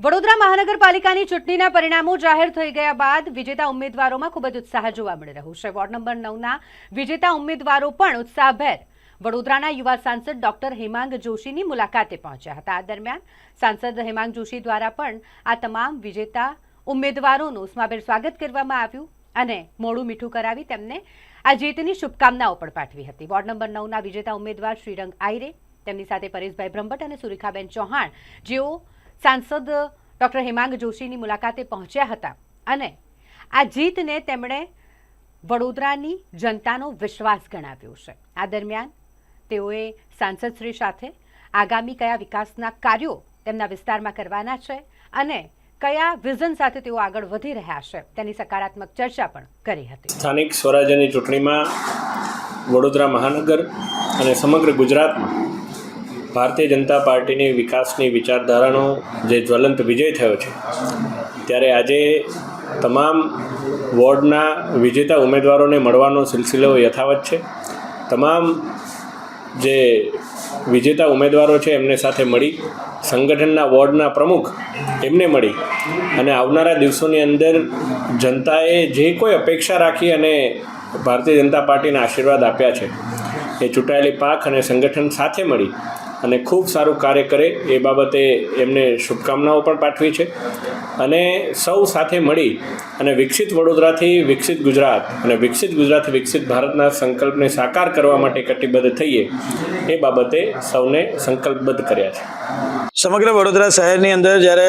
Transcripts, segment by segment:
વડોદરા મહાનગરપાલિકાની ચૂંટણીના પરિણામો જાહેર થઈ ગયા બાદ વિજેતા ઉમેદવારોમાં ખૂબ જ ઉત્સાહ જોવા મળી રહ્યો છે। વોર્ડ નંબર 9ના વિજેતા ઉમેદવારો પણ ઉત્સાહભેર વડોદરાના યુવા સાંસદ ડોક્ટર હેમાંગ જોશીની મુલાકાતે પહોંચ્યા હતા। આ દરમિયાન સાંસદ હેમાંગ જોશી દ્વારા પણ આ તમામ વિજેતા ઉમેદવારોનું ઉષ્માભેર સ્વાગત કરવામાં આવ્યું અને મોડું મીઠું કરાવી તેમને આ જીતની શુભકામનાઓ પણ પાઠવી હતી। વોર્ડ નંબર 9ના વિજેતા ઉમેદવાર શ્રીરંગ આયરે, તેમની સાથે પરેશભાઈ બ્રહ્મભટ્ટ અને સુરેખાબેન ચૌહાણ, જેઓ સાંસદ ડોક્ટર હેમાંગ જોશીની મુલાકાતે પહોંચ્યા હતા અને આ જીતને તેમણે વડોદરાની જનતાનો વિશ્વાસ ગણાવ્યો છે। આ દરમિયાન તેઓએ સાંસદશ્રી સાથે આગામી કયા વિકાસના કાર્યો તેમના વિસ્તારમાં કરવાના છે અને કયા વિઝન સાથે તેઓ આગળ વધી રહ્યા છે તેની સકારાત્મક ચર્ચા પણ કરી હતી। સ્થાનિક સ્વરાજ્યની ચૂંટણીમાં વડોદરા મહાનગર અને સમગ્ર ગુજરાતમાં ભારતીય જનતા પાર્ટીની વિકાસની વિચારધારાનો જે જ્વલંત વિજય થયો છે, ત્યારે આજે તમામ વોર્ડના વિજેતા ઉમેદવારોને મળવાનો સિલસિલો યથાવત છે। તમામ જે વિજેતા ઉમેદવારો છે એમને સાથે મળી, સંગઠનના વોર્ડના પ્રમુખ એમને મળી અને આવનારા દિવસોની અંદર જનતાએ જે કોઈ અપેક્ષા રાખી અને ભારતીય જનતા પાર્ટીના આશીર્વાદ આપ્યા છે એ ચૂંટાયેલી પાંખ અને સંગઠન સાથે મળી અને ખૂબ સારું કાર્ય કરે એ બાબતે એમને શુભકામનાઓ પણ પાઠવી છે અને સૌ સાથે મળી અને વિકસિત વડોદરાથી વિકસિત ગુજરાત અને વિકસિત ગુજરાતથી વિકસિત ભારતના સંકલ્પને સાકાર કરવા માટે કટિબદ્ધ થઈએ એ બાબતે સૌને સંકલ્પબદ્ધ કર્યા છે। સમગ્ર વડોદરા શહેરની અંદર જ્યારે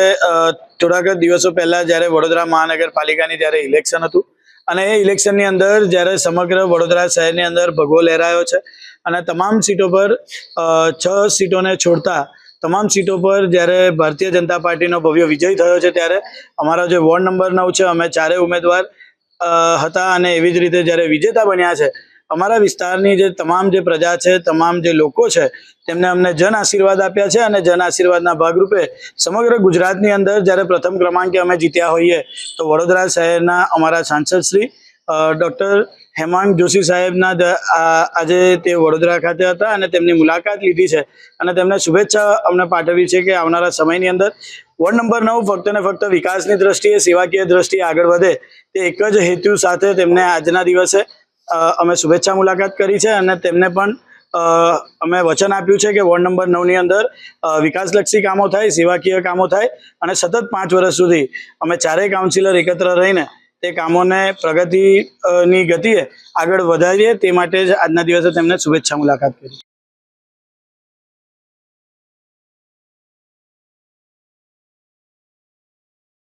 થોડાક દિવસો પહેલાં જ્યારે વડોદરા મહાનગરપાલિકાની જ્યારે ઇલેક્શન હતું અને એ ઇલેક્શનની અંદર જ્યારે સમગ્ર વડોદરા શહેરની અંદર ભગવો લહેરાયો છે અને તમામ સીટો પર 6 સીટોને છોડતા તમામ સીટો પર જ્યારે ભારતીય જનતા પાર્ટીનો ભવ્ય વિજય થયો છે, ત્યારે અમારા જે વોર્ડ નંબર 9 છે, અમે 4 ઉમેદવાર હતા અને એવી જ રીતે જ્યારે વિજેતા બન્યા છે, અમારા વિસ્તારની જે તમામ જે પ્રજા છે, તમામ જે લોકો છે, તેમને અમને જન આશીર્વાદ આપ્યા છે અને જન આશીર્વાદના ભાગરૂપે સમગ્ર ગુજરાતની અંદર જ્યારે પ્રથમ ક્રમાંકે અમે જીત્યા હોઈએ તો વડોદરા શહેરના અમારા સાંસદ શ્રી ડૉક્ટર હેમાંગ જોશી સાહેબના આજે તે વડોદરા ખાતે હતા અને તેમની મુલાકાત લીધી છે અને તેમને શુભેચ્છા અમને પાઠવી છે કે આવનારા સમયની અંદર વોર્ડ નંબર 9 ફક્ત ને ફક્ત વિકાસની દ્રષ્ટિએ, સેવાકીય દ્રષ્ટિએ આગળ વધે તે એક જ હેતુ સાથે તેમને આજના દિવસે અમે શુભેચ્છા મુલાકાત કરી છે અને તેમને પણ અમે વચન આપ્યું છે કે વોર્ડ નંબર 9ની અંદર વિકાસલક્ષી કામો થાય, સેવાકીય કામો થાય અને સતત 5 વર્ષ સુધી અમે 4 કાઉન્સિલર એકત્ર રહીને તે કામોને પ્રગતિની ગતિએ આગળ વધારીએ તે માટે જ આજના દિવસે તેમને શુભેચ્છા મુલાકાત કરી।